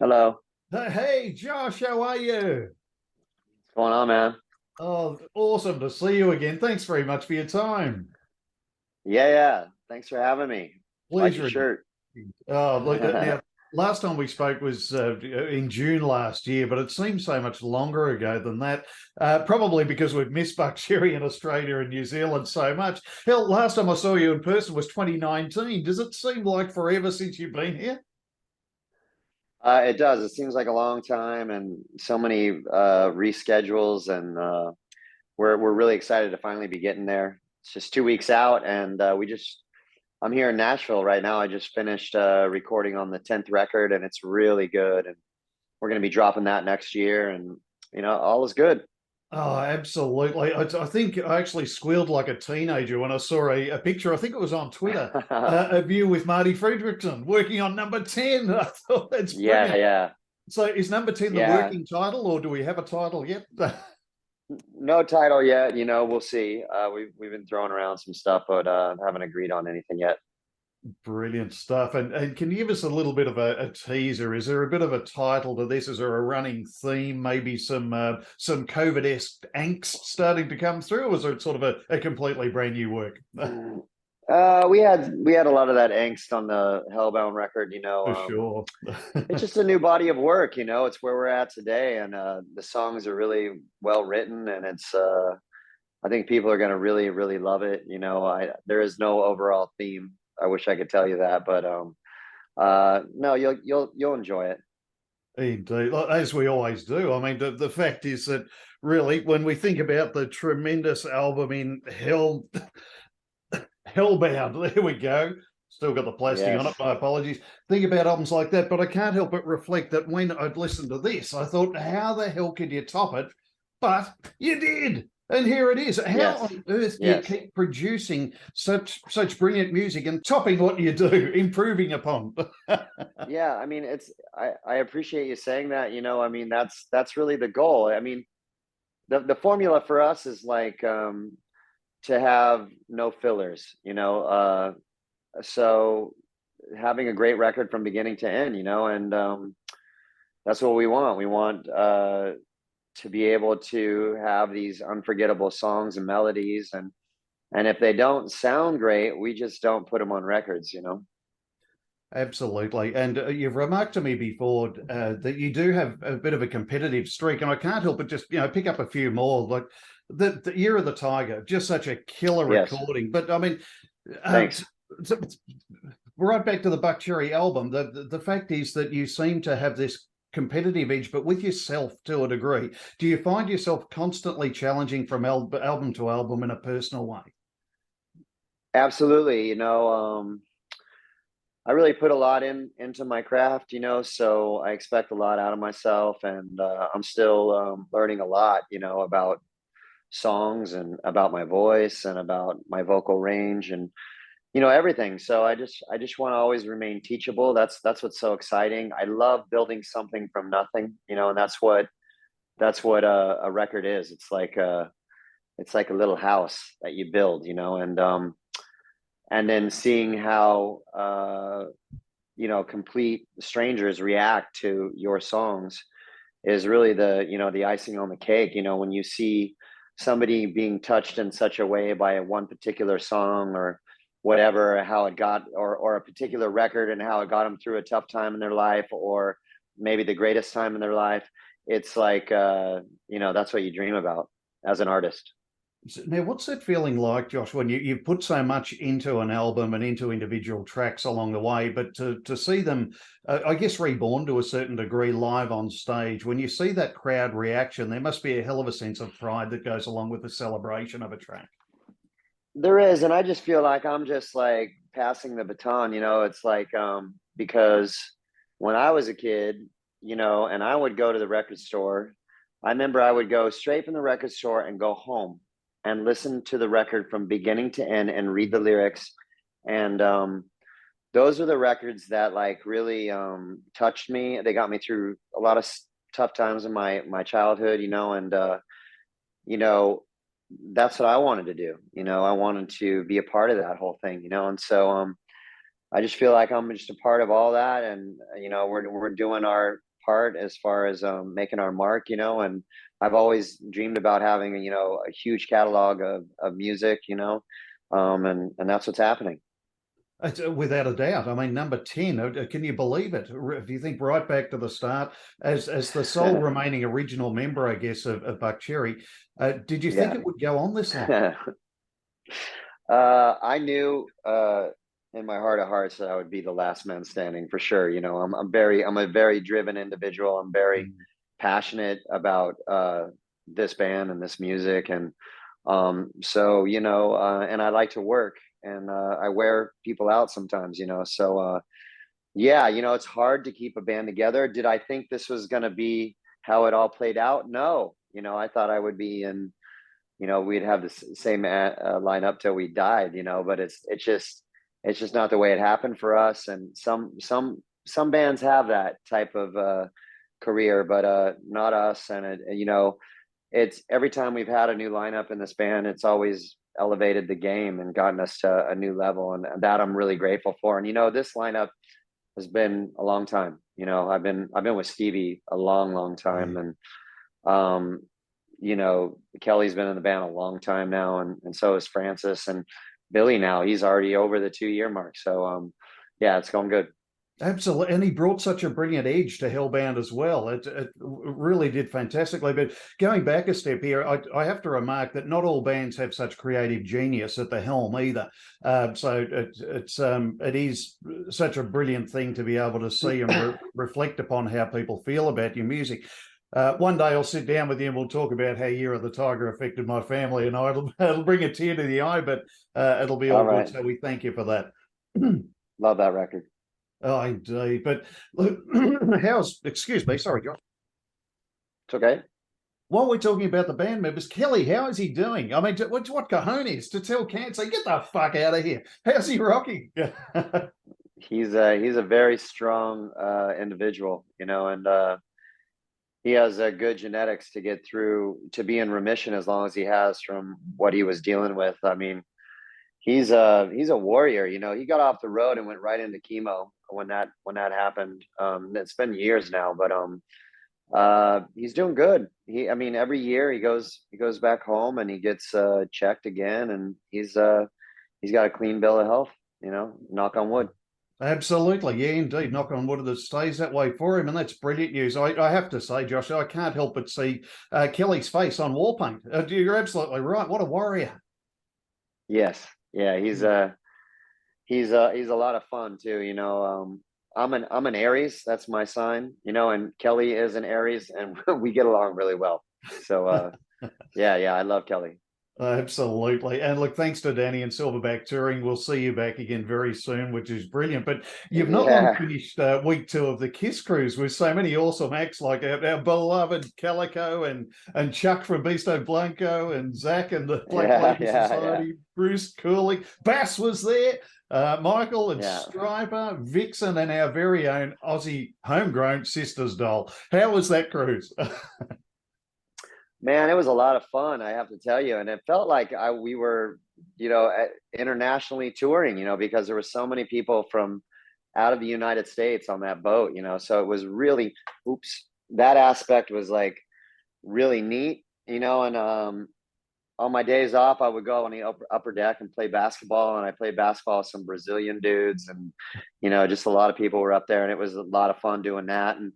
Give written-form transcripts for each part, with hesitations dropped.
Hello. Hey, Josh, how are you? What's going on, man? Oh, awesome to see you again. Thanks very much for your time. Yeah, yeah. Thanks for having me. Like your Pleasure. shirt. Oh, look, now, last time we spoke was in June last year, but it seems so much longer ago than that. Probably because we've missed Buckcherry in Australia and New Zealand so much. Hell, last time I saw you in person was 2019. Does it seem like forever since you've been here? It does. It seems like a long time and so many reschedules, and we're really excited to finally be getting there. It's just 2 weeks out, and I'm here in Nashville right now. I just finished recording on the 10th record, and it's really good. And we're going to be dropping that next year, and all is good. Oh, absolutely. I think I actually squealed like a teenager when I saw a picture. I think it was on Twitter of you with Marty Friedrichsen working on number 10. I thought that's Yeah, brilliant. yeah, So is number 10 the yeah. working title, or do we have a title yet? No title yet. We'll see. We've been throwing around some stuff, but haven't agreed on anything yet. Brilliant stuff. And can you give us a little bit of a teaser? Is there a bit of a title to this? Is there a running theme? Maybe some COVID-esque angst starting to come through, or is it sort of a completely brand new work? We had a lot of that angst on the Hellbound record. For sure. It's just a new body of work. It's where we're at today, and the songs are really well written, and it's. I think people are going to really, really love it. I there is no overall theme. I wish I could tell you that, but no, you'll enjoy it. Indeed, like, as we always do. I mean, the fact is that really, when we think about the tremendous album in Hellbound, there we go. Still got the plastic on it. Yes, My apologies. Think about albums like that, but I can't help but reflect that when I'd listened to this, I thought, how the hell could you top it? But you did. And here it is. How yes, on earth do you yes. keep producing such brilliant music and topping what you do, improving upon? Yeah, I mean, I appreciate you saying that. That's really the goal. I mean, the formula for us is like to have no fillers, so having a great record from beginning to end, and that's what we want. We want to be able to have these unforgettable songs and melodies, and if they don't sound great, we just don't put them on records. Absolutely. And you've remarked to me before that you do have a bit of a competitive streak, and I can't help but just, pick up a few more. Like the Year of the Tiger, just such a killer Yes, recording. But I mean, uh, thanks. so, right back to the Buckcherry album, the fact is that you seem to have this competitive edge, but with yourself to a degree. Do you find yourself constantly challenging from album to album in a personal way? Absolutely. I really put a lot into my craft, so I expect a lot out of myself, and I'm still learning a lot, about songs and about my voice and about my vocal range and everything. So I just want to always remain teachable. That's what's so exciting. I love building something from nothing, and that's what a record is. It's like a little house that you build, and then seeing how complete strangers react to your songs is really the icing on the cake. When you see somebody being touched in such a way by one particular song or whatever, how it got, or a particular record and how it got them through a tough time in their life, or maybe the greatest time in their life. It's like that's what you dream about as an artist. Now, what's that feeling like, Josh, when you put so much into an album and into individual tracks along the way, but to see them, I guess, reborn to a certain degree live on stage, when you see that crowd reaction, there must be a hell of a sense of pride that goes along with the celebration of a track. There is, and I just feel like I'm just like passing the baton. It's like because when I was a kid, and I would go to the record store, I remember I would go straight from the record store and go home and listen to the record from beginning to end and read the lyrics. And those are the records that like really touched me. They got me through a lot of tough times in my childhood, and you know, that's what I wanted to do. I wanted to be a part of that whole thing, and so I just feel like I'm just a part of all that, and we're doing our part as far as making our mark, and I've always dreamed about having a huge catalog of music, and that's what's happening. Without a doubt. I mean, number 10, can you believe it? If you think right back to the start, as the sole remaining original member, I guess, of Buckcherry, did you think Yeah. it would go on this long? I knew in my heart of hearts that I would be the last man standing for sure. I'm a very driven individual. I'm very Mm. passionate about this band and this music, and and I like to work, and I wear people out sometimes. Yeah, it's hard to keep a band together. Did I think this was going to be how it all played out? No. I thought I would be in, we'd have the same lineup till we died, but it's just not the way it happened for us. And some bands have that type of career, but not us. And it's every time we've had a new lineup in this band, it's always elevated the game and gotten us to a new level, and that I'm really grateful for. And this lineup has been a long time. I've been with Stevie a long, long time, Yeah. and Kelly's been in the band a long time now, and so is Francis and Billy. Now he's already over the 2 year mark. So yeah, it's going good. Absolutely. And he brought such a brilliant edge to Hellbound as well. It really did fantastically. But going back a step here, I have to remark that not all bands have such creative genius at the helm either. So it is such a brilliant thing to be able to see and reflect upon how people feel about your music. One day I'll sit down with you and we'll talk about how Year of the Tiger affected my family, and it'll bring a tear to the eye, but it'll be All all good. right, So we thank you for that. love that record. Oh, indeed. But look, excuse me, sorry, Josh. It's okay. While we're talking about the band members, Kelly, how is he doing? I mean, what cojones to tell Cancer, get the fuck out of here. How's he rocking? He's a very strong individual, and he has good genetics to get through to be in remission as long as he has from what he was dealing with. I mean, he's a warrior. He got off the road and went right into chemo when that happened. It's been years now, but he's doing good. I mean, every year he goes back home and he gets checked again, and he's got a clean bill of health. Knock on wood. Absolutely. Yeah, indeed. Knock on wood that it stays that way for him. And that's brilliant news. I have to say, Josh, I can't help but see Kelly's face on wall paint. You're absolutely right. What a warrior. Yes, yeah, he's a lot of fun too. I'm an Aries. That's my sign. And Kelly is an Aries, and we get along really well. So yeah, I love Kelly. Absolutely. And look, thanks to Danny and Silverback Touring, we'll see you back again very soon, which is brilliant. But you've not long Yeah, finished week 2 of the Kiss Cruise with so many awesome acts like our beloved Calico and Chuck from Beasto Blanco and Zach and the Black yeah, Label yeah, Society, Bruce Cooley, Bass was there, Michael and yeah. Striper, Vixen, and our very own Aussie homegrown Sisters doll. How was that cruise? Man, it was a lot of fun, I have to tell you, and it felt like we were, internationally touring, because there were so many people from out of the United States on that boat, so it was really, oops, that aspect was like really neat, and on my days off, I would go on the upper deck and play basketball, and I played basketball with some Brazilian dudes, and just a lot of people were up there, and it was a lot of fun doing that. And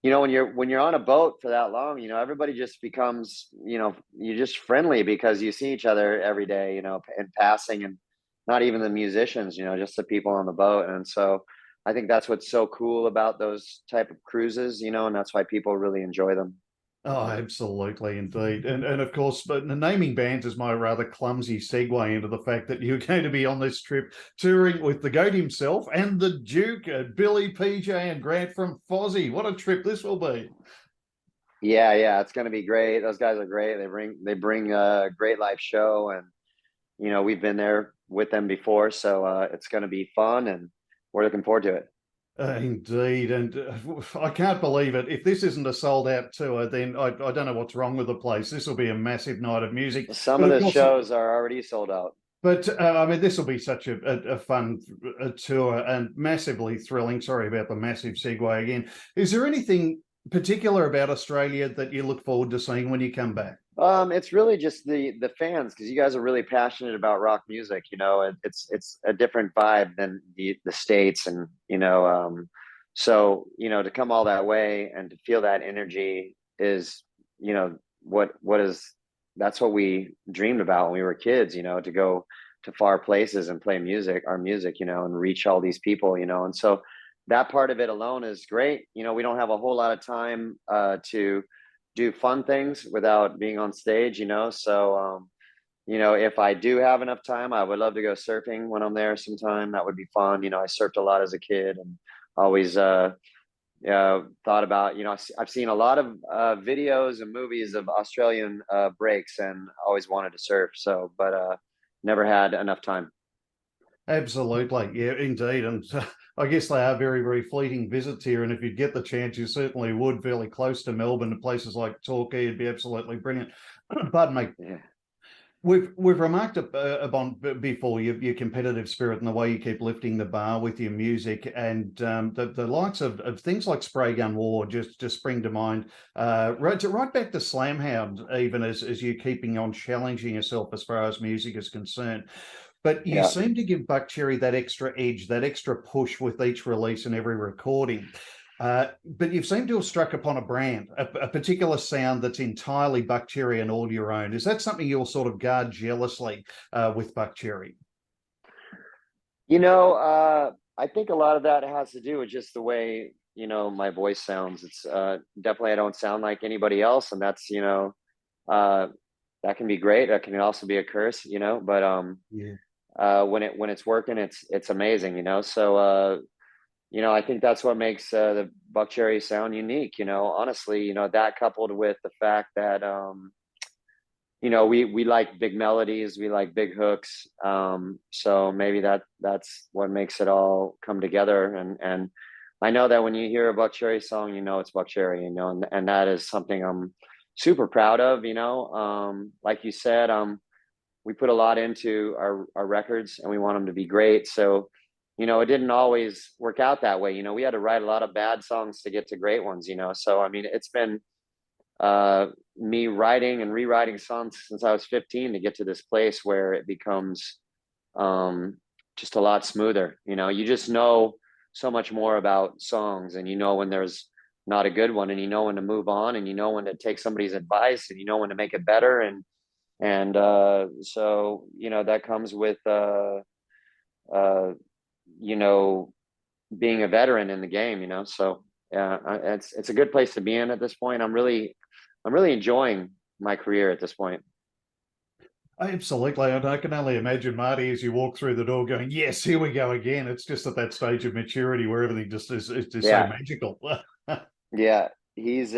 when you're on a boat for that long, everybody just becomes, you're just friendly because you see each other every day, in passing, and not even the musicians, just the people on the boat. And so I think that's what's so cool about those type of cruises, and that's why people really enjoy them. Oh, absolutely, indeed. And of course, but naming bands is my rather clumsy segue into the fact that you're going to be on this trip touring with the GOAT himself and the Duke, Billy, PJ, and Grant from Fozzy. What a trip this will be. Yeah, it's going to be great. Those guys are great. They bring a great live show, and we've been there with them before, so it's going to be fun, and we're looking forward to it. Indeed, and I can't believe it. If this isn't a sold out tour, then I don't know what's wrong with the place. This will be a massive night of music. Some But of of the course, shows are already sold out. But I mean, this will be such a fun tour and massively thrilling. Sorry about the massive segue again. Is there anything particular about Australia that you look forward to seeing when you come back? It's really just the fans, because you guys are really passionate about rock music. It's a different vibe than the States, and so to come all that way and to feel that energy is what is that's what we dreamed about when we were kids. To go to far places and play our music, and reach all these people. And so that part of it alone is great. We don't have a whole lot of time to do fun things without being on stage, so if I do have enough time, I would love to go surfing when I'm there sometime. That would be fun. I surfed a lot as a kid, and always thought about, I've seen a lot of videos and movies of Australian breaks, and always wanted to surf, so but never had enough time. Absolutely, yeah, indeed, and I guess they are very, very fleeting visits here. And if you'd get the chance, you certainly would. Fairly close to Melbourne, to places like Torquay, it'd be absolutely brilliant. Pardon me. Yeah. We've remarked upon before your competitive spirit and the way you keep lifting the bar with your music, and the likes of things like Spray Gun War just spring to mind. Right back to Slamhound, even as you're keeping on challenging yourself as far as music is concerned. But you Yeah. seem to give Buckcherry that extra edge, that extra push with each release and every recording. But you've seemed to have struck upon a brand, a particular sound that's entirely Buckcherry and all your own. Is that something you'll sort of guard jealously with Buckcherry? I think a lot of that has to do with just the way, my voice sounds. It's definitely, I don't sound like anybody else, and that's, uh, that can be great. That can also be a curse, but Yeah. when it's working, it's amazing, so I think that's what makes the Buckcherry sound unique. Honestly, that coupled with the fact that we like big melodies, we like big hooks, so maybe that's what makes it all come together. And I know that when you hear a Buckcherry song, it's Buckcherry, and that is something I'm super proud of. Like you said, we put a lot into our records, and we want them to be great. So it didn't always work out that way. We had to write a lot of bad songs to get to great ones. So I mean, it's been me writing and rewriting songs since I was 15 to get to this place where it becomes just a lot smoother. You just know so much more about songs, and when there's not a good one, and when to move on, and when to take somebody's advice, and when to make it better. And so that comes with uh, you know being a veteran in the game. So yeah, it's a good place to be in at this point. I'm really enjoying my career at this point. Absolutely. And I can only imagine Marty as you walk through the door going, yes, here we go again. It's just at that stage of maturity where everything just is just so Yeah, magical. yeah. He's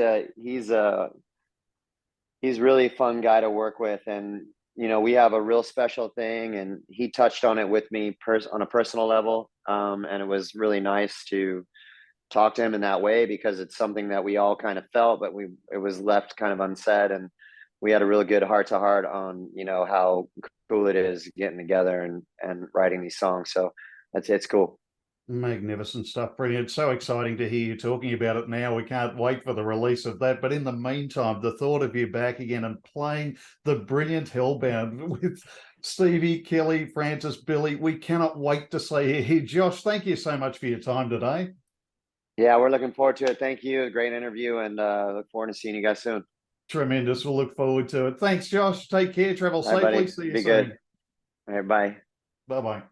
really fun guy to work with, and we have a real special thing, and he touched on it with me on a personal level, and it was really nice to talk to him in that way, because it's something that we all kind of felt, but it was left kind of unsaid, and we had a real good heart to heart on how cool it is getting together and writing these songs. So it's cool. Magnificent stuff. Brilliant. So exciting to hear you talking about it now. We can't wait for the release of that. But in the meantime, the thought of you back again and playing the brilliant Hellbound with Stevie, Kelly, Francis, Billy, we cannot wait to see you here. Josh, thank you so much for your time today. Yeah, we're looking forward to it. Thank you. Great interview, and look forward to seeing you guys soon. Tremendous. We'll look forward to it. Thanks, Josh. Take care. Travel All right, safely. buddy. See you Be good. soon. All right, bye. Bye bye.